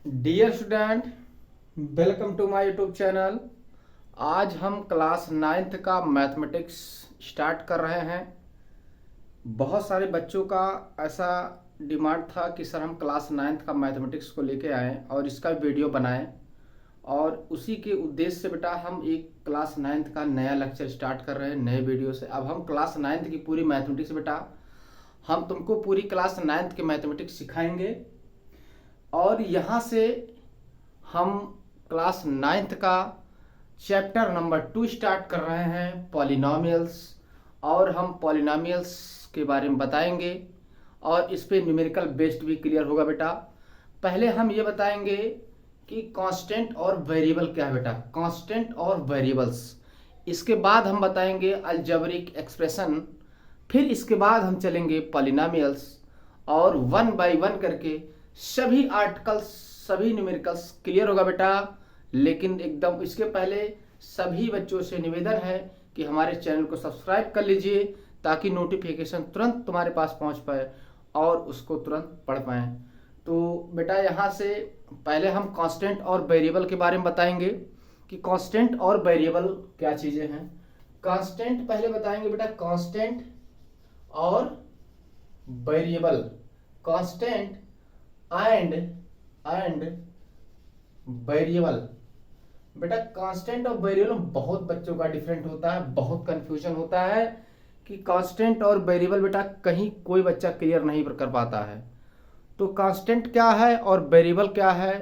Dear student, welcome to my YouTube channel. आज हम class ninth का मैथमेटिक्स स्टार्ट कर रहे हैं। बहुत सारे बच्चों का ऐसा डिमांड था कि सर हम क्लास नाइन्थ का मैथमेटिक्स को लेके आएँ और इसका वीडियो बनाएं, और उसी के उद्देश्य से बेटा हम एक क्लास नाइन्थ का नया लेक्चर स्टार्ट कर रहे हैं नए वीडियो से। अब हम क्लास नाइन्थ की पूरी मैथमेटिक्स बेटा हम तुमको पूरी क्लास नाइन्थ के मैथमेटिक्स सिखाएंगे, और यहाँ से हम क्लास नाइन्थ का चैप्टर नंबर 2 स्टार्ट कर रहे हैं, पॉलिनॉमियल्स। और हम पॉलिनॉमियल्स के बारे में बताएंगे और इस पे न्यूमेरिकल बेस्ड भी क्लियर होगा बेटा। पहले हम ये बताएंगे कि कांस्टेंट और वेरिएबल क्या है बेटा, कांस्टेंट और वेरिएबल्स। इसके बाद हम बताएंगे अलजेब्रिक एक्सप्रेशन। फिर इसके बाद हम चलेंगे पॉलिनॉमियल्स, और वन बाय वन करके सभी आर्टिकल्स सभी न्यूमेरिकल्स क्लियर होगा बेटा। लेकिन एकदम इसके पहले सभी बच्चों से निवेदन है कि हमारे चैनल को सब्सक्राइब कर लीजिए, ताकि नोटिफिकेशन तुरंत तुम्हारे पास पहुंच पाए और उसको तुरंत पढ़ पाएँ। तो बेटा यहाँ से पहले हम कांस्टेंट और वेरिएबल के बारे में बताएंगे कि कांस्टेंट और वेरिएबल क्या चीज़ें हैं। कांस्टेंट पहले बताएंगे बेटा, कांस्टेंट और वेरिएबल, कांस्टेंट एंड वेरिएबल। बेटा कांस्टेंट और वेरिएबल बहुत बच्चों का डिफरेंट होता है, बहुत कंफ्यूजन होता है कि कांस्टेंट और वेरिएबल बेटा कहीं कोई बच्चा क्लियर नहीं कर पाता है। तो कांस्टेंट क्या है और वेरिएबल क्या है,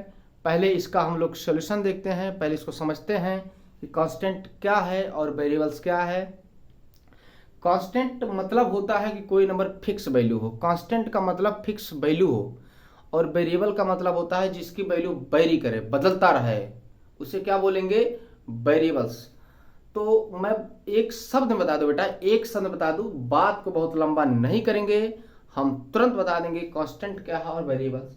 पहले इसका हम लोग सॉल्यूशन देखते हैं। पहले इसको समझते हैं कि कांस्टेंट क्या है और वेरिएबल्स क्या है। कांस्टेंट मतलब होता है कि कोई नंबर फिक्स वैल्यू हो, कांस्टेंट का मतलब फिक्स वैल्यू हो, और वेरिएबल का मतलब होता है जिसकी वैल्यू वेरी करे, बदलता रहे, उसे क्या बोलेंगे, वेरिएबल्स। तो मैं एक शब्द बता दूं बेटा, एक शब्द बता दूं, बात को बहुत लंबा नहीं करेंगे, हम तुरंत बता देंगे कांस्टेंट क्या है और वेरिएबल्स।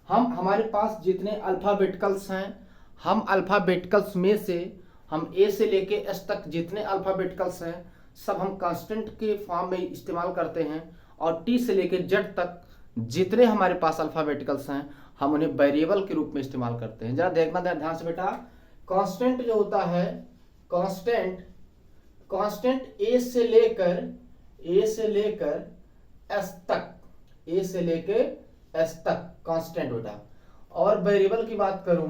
हम हमारे पास जितने अल्फाबेटिकल्स हैं, हम अल्फाबेटिकल्स में से हम ए से लेके एस तक जितने अल्फाबेटिकल्स हैं सब हम कांस्टेंट के फॉर्म में इस्तेमाल करते हैं, और टी से लेके जेड तक जितने हमारे पास अल्फाबेटिकल्स हैं हम उन्हें वेरिएबल के रूप में इस्तेमाल करते हैं। जरा देखना ध्यान से बेटा, कांस्टेंट जो होता है, कांस्टेंट कांस्टेंट ए से लेकर एस तक, ए से लेकर एस तक कांस्टेंट बेटा। और वेरिएबल की बात करूं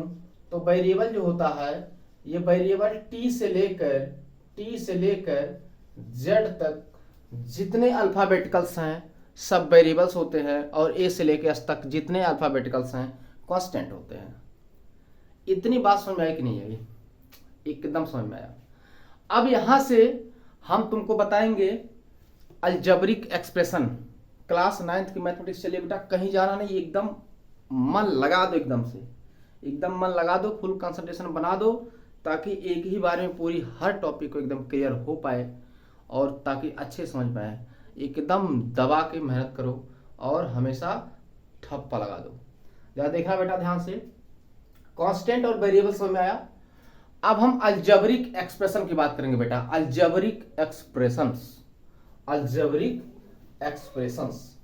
तो वेरिएबल जो होता है, ये वेरिएबल टी से लेकर जेड तक जितने अल्फाबेटिकल्स हैं सब वेरिएबल्स होते हैं, और ए से लेकर एस तक जितने अल्फाबेटिकल्स हैं कांस्टेंट होते हैं। इतनी बात समझ में आई कि नहीं आई? एकदम समझ में आया। अब यहां से हम तुमको बताएंगे अलजेब्रिक एक्सप्रेशन। क्लास नाइन्थ की मैथमेटिक्स। चलिए बेटा कहीं जाना नहीं, एकदम मन लगा दो, एकदम मन लगा दो, फुल कंसंट्रेशन बना दो, ताकि एक ही बार में पूरी हर टॉपिक को एकदम क्लियर हो पाए और ताकि अच्छे समझ पाए। एकदम दबा के मेहनत करो और हमेशा ठप्पा लगा दो। जरा देखना बेटा ध्यान से, कांस्टेंट और वेरिएबल समझ में आया। अब हम अलजेब्रिक एक्सप्रेशन की बात करेंगे बेटा, algebraic expressions, algebraic expressions,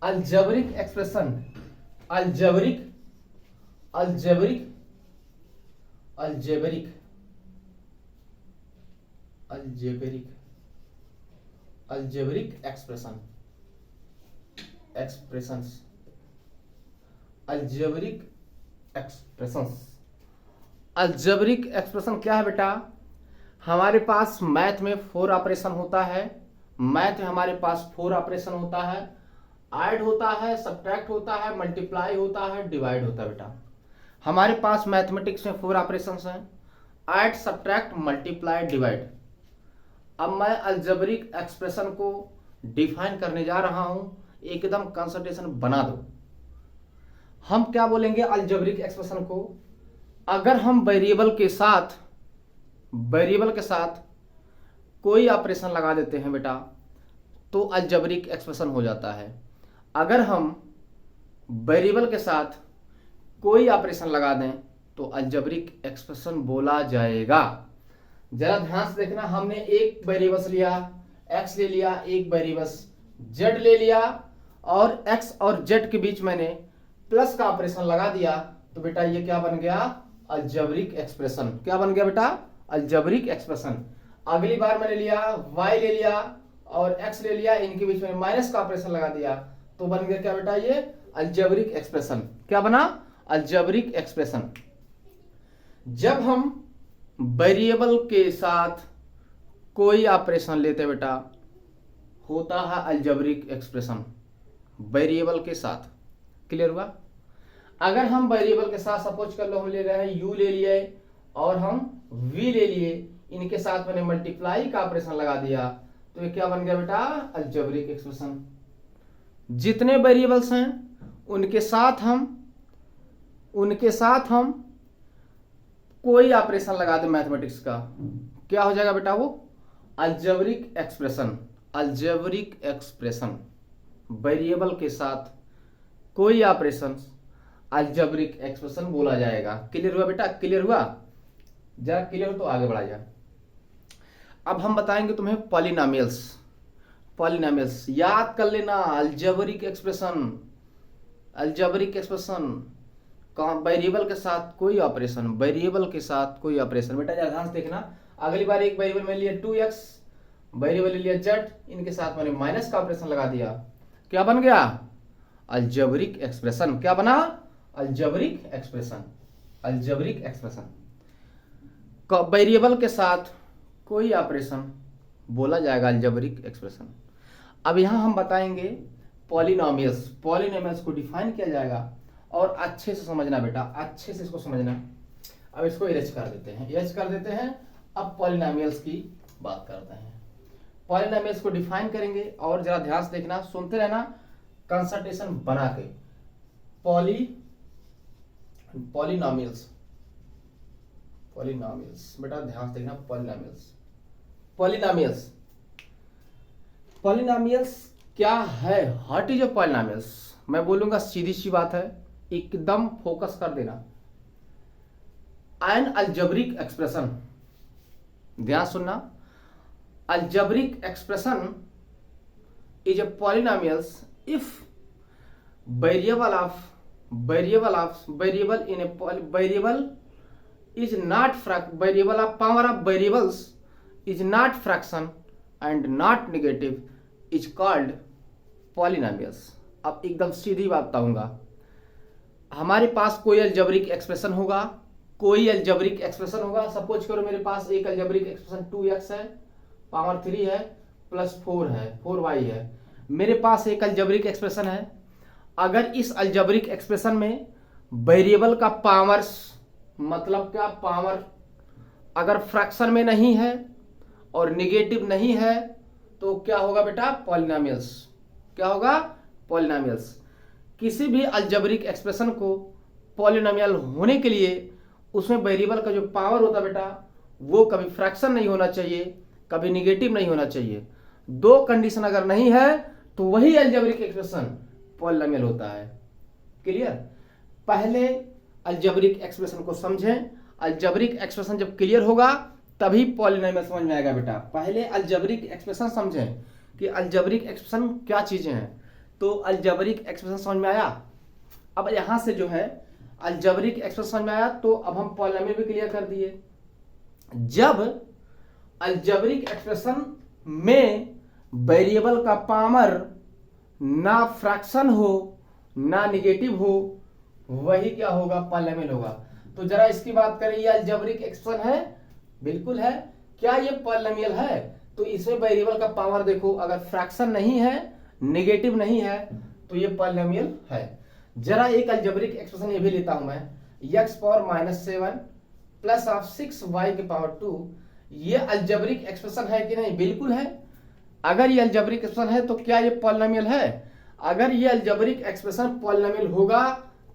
algebraic expression, algebraic algebraic algebraic algebraic algebraic expressions, algebraic expressions. Algebraic expression क्या है बेटा, हमारे पास मैथ में 4 ऑपरेशन होता है, मैथ में हमारे पास 4 ऑपरेशन होता है, ऐड होता है, सब्ट्रैक्ट होता है, मल्टीप्लाई होता है, डिवाइड होता है बेटा। हमारे पास मैथमेटिक्स में 4 ऑपरेशंस हैं, ऐड, सब्ट्रैक्ट, मल्टीप्लाई, डिवाइड। अब मैं अलजेब्रिक एक्सप्रेशन को डिफाइन करने जा रहा हूं, एकदम कंसंट्रेशन बना दो। हम क्या बोलेंगे अलजेब्रिक एक्सप्रेशन को, अगर हम वेरिएबल के साथ कोई ऑपरेशन लगा देते हैं बेटा तो अलजेब्रिक एक्सप्रेशन हो जाता है। अगर हम वेरिएबल के साथ कोई ऑपरेशन लगा दें तो अलजेब्रिक एक्सप्रेशन बोला जाएगा। जरा ध्यान से देखना, हमने एक वेरिएबल्स लिया, एक्स ले लिया, एक वेरिएबल्स जेड ले लिया, और एक्स और जेड के बीच मैंने प्लस का ऑपरेशन लगा दिया तो बेटा ये क्या बन गया, अलजेब्रिक एक्सप्रेशन। क्या बन गया बेटा, अलजेब्रिक एक्सप्रेशन। अगली बार मैंने लिया y ले लिया और x ले लिया, इनके बीच में माइनस का ऑपरेशन लगा दिया, तो बन गया क्या बेटा, ये अलजेब्रिक एक्सप्रेशन। क्या बना, अलजेब्रिक एक्सप्रेशन। जब हम वेरिएबल के साथ कोई ऑपरेशन लेते बेटा, होता है अलजेब्रिक एक्सप्रेशन, वेरिएबल के साथ। क्लियर हुआ। अगर हम वेरिएबल के साथ सपोज कर लो हम ले रहे हैं u ले लिए और हम v ले लिए, इनके साथ मैंने मल्टीप्लाई का ऑपरेशन लगा दिया, तो ये क्या बन गया बेटा, अलजेब्रिक एक्सप्रेशन। जितने वेरिएबल्स हैं उनके साथ हम कोई ऑपरेशन लगा दे मैथमेटिक्स का, क्या हो जाएगा बेटा, वो algebraic expression. Algebraic expression, variable के साथ कोई ऑपरेशन अलजेब्रिक एक्सप्रेशन बोला जाएगा। क्लियर हुआ बेटा, क्लियर हुआ। जरा क्लियर हो तो आगे बढ़ा जाए। अब हम बताएंगे तुम्हें पॉलिनोमियल्स। पॉलिनोमियल्स याद कर लेना, algebraic expression, algebraic expression, variable के साथ कोई ऑपरेशन, वेरिएबल के साथ कोई ऑपरेशन। बेटा जरा ध्यान से देखना, अगली बार एक वेरिएबल में लिया 2x, वेरिएबल ले लिया z, इनके साथ मैंने माइनस का ऑपरेशन लगा दिया, क्या बन गया, अलजेब्रिक एक्सप्रेशन। क्या बना, algebraic expression. Algebraic expression, variable के साथ कोई ऑपरेशन बोला जाएगा अलजेब्रिक एक्सप्रेशन। अब यहां हम बताएंगे पॉलिनोमियल्स। पॉलिनोमियल्स को डिफाइन किया जाएगा और अच्छे से समझना बेटा, अच्छे से इसको समझना। अब इसको इरेज कर देते हैं, इरेज कर देते हैं। अब पॉलिनोमियल्स की बात करते हैं। पॉलिनोमियल्स को डिफाइन करेंगे और जरा ध्यान से देखना, सुनते रहना, कंसंट्रेशन बना के। पॉलिनोमियल्स, पॉलिनोमियल्स बेटा ध्यान से देखना, पॉलिनोमियल्स, पॉलिनोमियल्स, पॉलिनोमियल्स क्या है, व्हाट इज अ पॉलिनोमियल्स। मैं बोलूंगा, सीधी सी बात है, एकदम फोकस कर देना। एन अलजेब्रिक एक्सप्रेशन, ध्यान सुनना, algebraic expression is a polynomials if variable is not variable of power of variables is not fraction and not negative is called polynomials। अब एकदम सीधी बात बताऊंगा, हमारे पास कोई अलजेब्रिक एक्सप्रेशन होगा, कोई अलजेब्रिक एक्सप्रेशन होगा। सपोज करो मेरे पास एक अलजेब्रिक एक्सप्रेशन 2x है, पावर 3 है, प्लस 4 है, 4y है। मेरे पास एक अलजेब्रिक एक्सप्रेशन है। अगर इस अलजेब्रिक एक्सप्रेशन में वेरिएबल का पावर्स, मतलब क्या, पावर अगर फ्रैक्शन में नहीं है और निगेटिव नहीं है, तो क्या होगा बेटा, पॉलिनोमियल्स। क्या होगा, पॉलिनोमियल्स। किसी भी अलजेब्रिक एक्सप्रेशन को पॉलिनोमियल होने के लिए उसमें वेरिएबल का जो पावर होता है बेटा, वो कभी फ्रैक्शन नहीं होना चाहिए, कभी निगेटिव नहीं होना चाहिए। दो कंडीशन अगर नहीं है तो वही अलजेब्रिक एक्सप्रेशन पॉलिनोमियल होता है। क्लियर। पहले अलजेब्रिक एक्सप्रेशन को समझें। अलजेब्रिक एक्सप्रेशन जब क्लियर होगा तभी पॉलिनोमियल समझ में आएगा बेटा। पहले अलजेब्रिक एक्सप्रेशन समझें कि अलजेब्रिक एक्सप्रेशन क्या चीजें हैं, तो अलजेब्रिक एक्सप्रेशन समझ में आया। अब यहां से जो है अलजेब्रिक एक्सप्रेशन समझ में आया, तो अब हम पॉलिनोमियल भी क्लियर कर दिए। जब अलजेब्रिक एक्सप्रेशन में वेरिएबल का पावर ना फ्रैक्शन हो ना निगेटिव हो, वही क्या होगा, पॉलिनोमियल होगा। तो जरा इसकी बात करें, ये अलजेब्रिक एक्सप्रेशन है, बिल्कुल है। क्या ये पॉलिनोमियल है? तो इसमें वेरिएबल का पावर देखो, अगर फ्रैक्शन नहीं है, निगेटिव नहीं है, तो ये पॉलिनोमियल है। जरा एक अलजेब्रिक एक्सप्रेशन ये भी लेता हूं मैं, x power -7 plus of 6y के पावर 2। ये अलजेब्रिक एक्सप्रेशन है कि नहीं? बिल्कुल है। अगर ये अलजेब्रिक एक्सप्रेशन है तो क्या ये पॉलिनोमियल है? अगर ये अलजेब्रिक एक्सप्रेशन पॉलिनोमियल होगा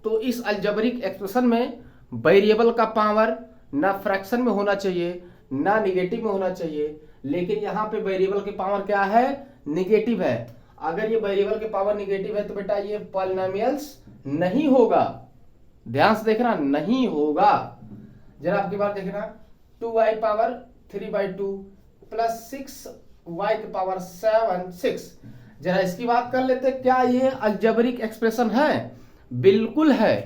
तो इस अलजेब्रिक एक्सप्रेशन में वेरिएबल का पावर ना फ्रैक्शन में होना चाहिए ना निगेटिव में होना चाहिए, लेकिन यहाँ पे वेरिएबल के पावर क्या है, निगेटिव है। अगर ये वेरिएबल के पावर निगेटिव है तो बेटा ये पॉलिनोमियल्स नहीं होगा। ध्यान से देखना, नहीं होगा। जरा आपकी बात देखना, 2y पावर 3/2 प्लस 6y के पावर 6। जरा इसकी बात कर लेते, क्या ये अलजेब्रिक एक्सप्रेशन है? बिल्कुल है।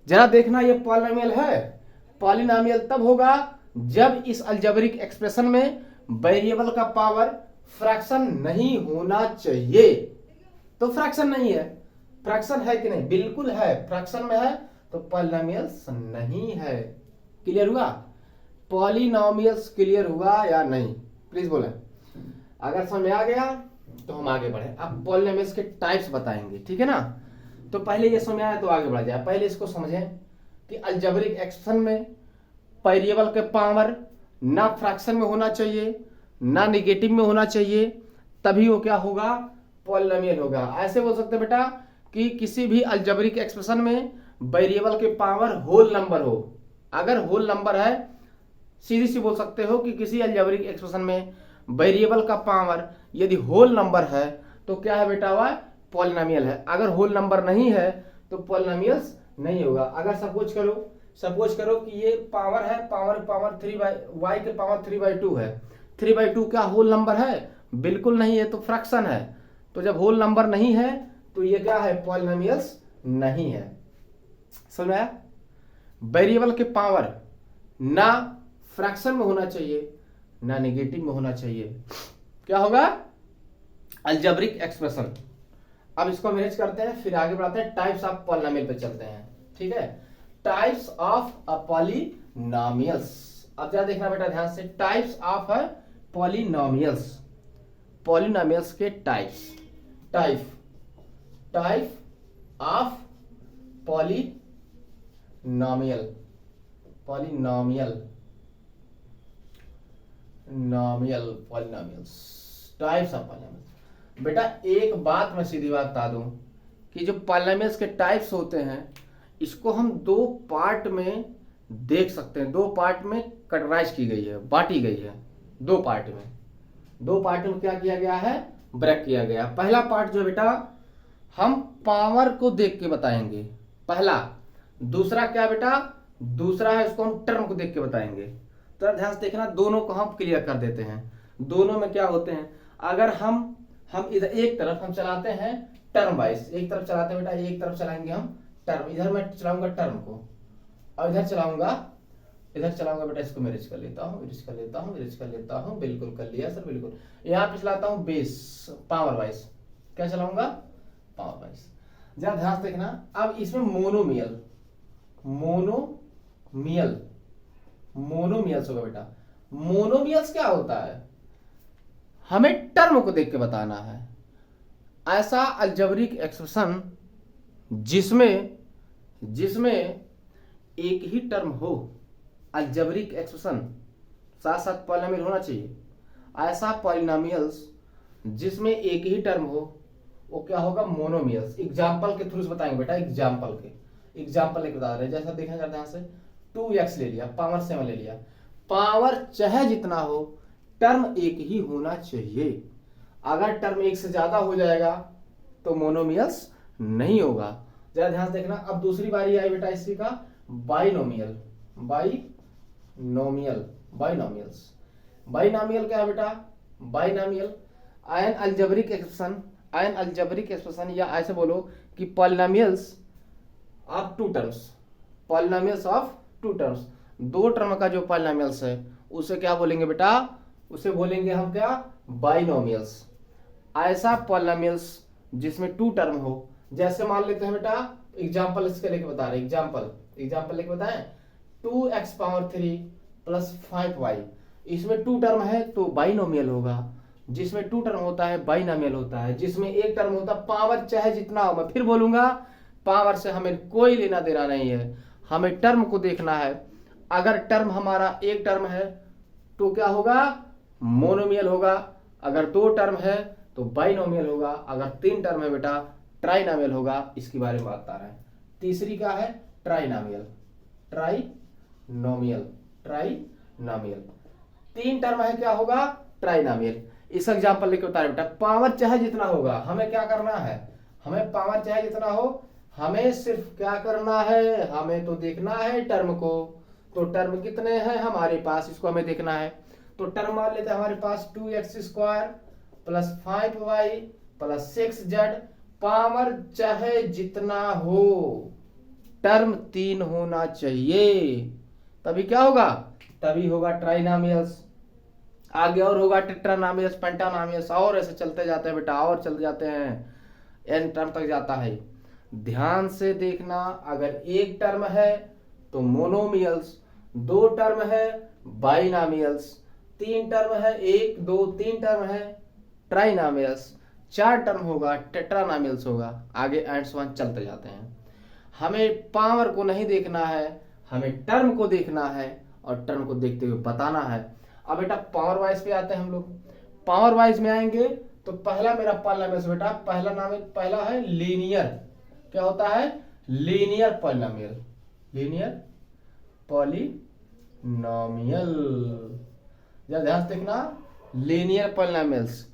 जरा देखना ये पॉलिनोमियल है। पॉलिनोमियल तब होगा जब इस अलजेब्रिक एक्सप्रेशन में वेरिएबल का पावर फ्रैक्शन नहीं होना चाहिए। तो फ्रैक्शन नहीं है, फ्रैक्शन है कि नहीं? बिल्कुल है, फ्रैक्शन में है तो पॉलिनोमियल्स नहीं है। क्लियर हुआ? पॉलिनोमियल्स क्लियर हुआ या नहीं? प्लीज बोले। अगर समझ में आ गया तो हम आगे बढ़े। अब पॉलिनोमियल्स के टाइप्स बताएंगे, ठीक है ना? तो पहले ये समझ में आया तो आगे बढ़ जाए। पहले इसको समझें कि अलजेब्रिक एक्सप्रेशन में वेरिएबल के पावर ना फ्रैक्शन में होना चाहिए ना निगेटिव में होना चाहिए, तभी वो क्या होगा? पॉलिनोमियल होगा। ऐसे बोल सकते हैं बेटा कि किसी भी अलजेब्रिक एक्सप्रेशन में वेरिएबल के पावर होल नंबर हो। अगर होल नंबर है, सीधी सी बोल सकते हो कि किसी अलजेब्रिक एक्सप्रेशन में वेरिएबल का पावर यदि होल नंबर है तो क्या है बेटा? वह पॉलिनोमियल है। अगर होल नंबर नहीं है तो पॉलिनोमियल्स नहीं होगा। अगर सपोज करो कि ये पावर है, पावर 3/y के पावर 3/2 है। 3/2 क्या होल नंबर है? बिल्कुल नहीं है, तो फ्रैक्शन है। तो जब होल नंबर नहीं है तो ये क्या है? पॉलिनोमियल्स नहीं है। समझ में आया? वेरिएबल के पावर ना फ्रैक्शन में होना चाहिए ना नेगेटिव में होना चाहिए, क्या होगा? Algebraic expression. अब इसको मैनेज करते हैं, फिर आगे बढ़ाते हैं, टाइप्स ऑफ पॉलिनोमियल पे चलते हैं। ठीक है, टाइप्स ऑफ पॉलिनोमियल्स। अब जरा देखना बेटा ध्यान से, टाइप्स ऑफ पॉलिनोमियल्स। पॉलिनोमियल्स के types. Type of polynomial. Polynomials, types of polynomials. बेटा एक बात मैं सीधी बात बता दूं कि जो पॉलिनोमियल्स के टाइप्स होते हैं इसको हम दो पार्ट में देख सकते हैं। दो पार्ट में कैटेगराइज की गई है, बांटी गई है। दो पार्ट में क्या किया गया है? ब्रेक किया गया। पहला पार्ट जो बेटा हम पावर को देख के बताएंगे, पहला। दूसरा क्या बेटा? दूसरा है उसको हम टर्म को देख के बताएंगे। तो ध्यान से देखना, दोनों को हम क्लियर कर देते हैं। दोनों में क्या होते हैं? अगर हम इधर एक तरफ हम चलाते हैं टर्म वाइज, एक तरफ चलाते हैं बेटा, एक तरफ चलाएंगे हम टर्म। इधर मैं चलाऊंगा टर्म को और इधर चलाऊंगा बेटा, इसको मैनेज कर लेता हूं, बिल्कुल कर लिया सर, बिल्कुल। यहाँ पे चलाता हूं बेस, पावर वाइज। क्या चलाऊंगा? Power wise. जरा ध्यान से देखना, अब इसमें मोनोमियल्स होगा बेटा। मोनोमियल्स क्या होता है? हमें टर्म को देख के बताना है। ऐसा अलजेब्रिक एक्सप्रेशन जिसमें एक ही टर्म हो। अलजेब्रिक एक्सप्रेशन साथ साथ पॉलिनोमियल होना चाहिए। ऐसा पॉलिनोमियल्स जिसमें एक ही टर्म हो वो क्या होगा? मोनोमियल्स। एग्जाम्पल के थ्रू बताएंगे बेटा, एग्जाम्पल लेके बता रहे हैं। जैसा देखना चाहते हैं, यहाँ से 2x ले लिया, पावर 7 ले लिया। पावर चाहे जितना हो, टर्म एक ही होना चाहिए। अगर टर्म एक से ज्यादा हो जाएगा तो मोनोमियल्स नहीं होगा। जरा ध्यान से देखना, अब दूसरी बारी आई बेटा इसी का बाइनोमियल क्या है बेटा? बाइनोमियल एन अलजेब्रिक एक्सप्रेशन, या ऐसे बोलो कि पॉलिनोमियल्स ऑफ टू टर्म्स। दो टर्म का जो पॉलिनोमियल्स है उसे क्या बोलेंगे बेटा? उसे बोलेंगे हम क्या? बाइनोमियल्स। ऐसा पॉलिनोमियल्स जिसमें टू टर्म हो। जैसे मान लेते हैं बेटा, एग्जांपल इसके लेके बता रहे हैं, एग्जांपल लेके बताएं। 2x पावर 3 प्लस 5y, इसमें टू टर्म है तो बाइनोमियल होगा। जिसमें टू टर्म होता है बाइनोमियल होता है। जिसमें एक टर्म होता है, पावर चाहे जितना हो, मैं फिर बोलूंगा, पावर से हमें कोई लेना देना नहीं है, हमें टर्म को देखना है। अगर टर्म हमारा एक टर्म है तो क्या होगा? मोनोमियल होगा। अगर दो टर्म है तो बाइनोमियल होगा। अगर तीन टर्म है बेटा ट्राइनोमियल होगा। इसके बारे में बात आ रहा है। तीसरी क्या है? ट्राइनोमियल। तीन टर्म है, क्या होगा? ट्राइनोमियल। इस एग्जांपल लेके बता रहे बेटा, पावर चाहे जितना होगा, हमें क्या करना है? हमें पावर चाहे जितना हो, हमें सिर्फ क्या करना है? हमें तो देखना है टर्म को। तो टर्म कितने हैं हमारे पास, इसको हमें देखना है। तो टर्म मान लेते हैं हमारे पास 2x² plus 5y plus 6z। Power चाहे जितना हो, टर्म 3 होना चाहिए, तभी क्या होगा, तभी होगा ट्राइनामियल्स। आगे और होगा टेट्रानामियस, पेंटानामियस, और ऐसे चलते जाते हैं बेटा, और चलते जाते हैं, एन टर्म तक जाता है। ध्यान से देखना, अगर एक टर्म है तो मोनोमियल्स, 2 टर्म है बाइनामियल्स, 3 टर्म है, 1 2 3 टर्म है ट्राइनामियल्स, 4 टर्म होगा टेट्रानामियल्स होगा। आगे एंड सो ऑन चलते जाते हैं। हमें पावर को नहीं देखना है, हमें टर्म को देखना है और टर्म को देखते हुए बताना है। अब बेटा पावर वाइज पे आते हैं हम लोग। पावर वाइज में आएंगे तो पहला मेरा पॉलिनोमियल बेटा, पहला है लीनियर। क्या होता है, लीनियर पॉलिनोमियल, लीनियर पॉलिनोमियल। जरा ध्यान से देखना, लीनियर पॉलिनोमियल्स।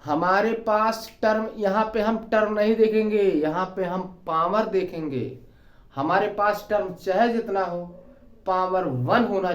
हमारे पास टर्म, यहाँ पे हम टर्म नहीं देखेंगे, यहाँ पे हम पावर देखेंगे। हमारे पास टर्म चाहे जितना हो, पावर 1 होना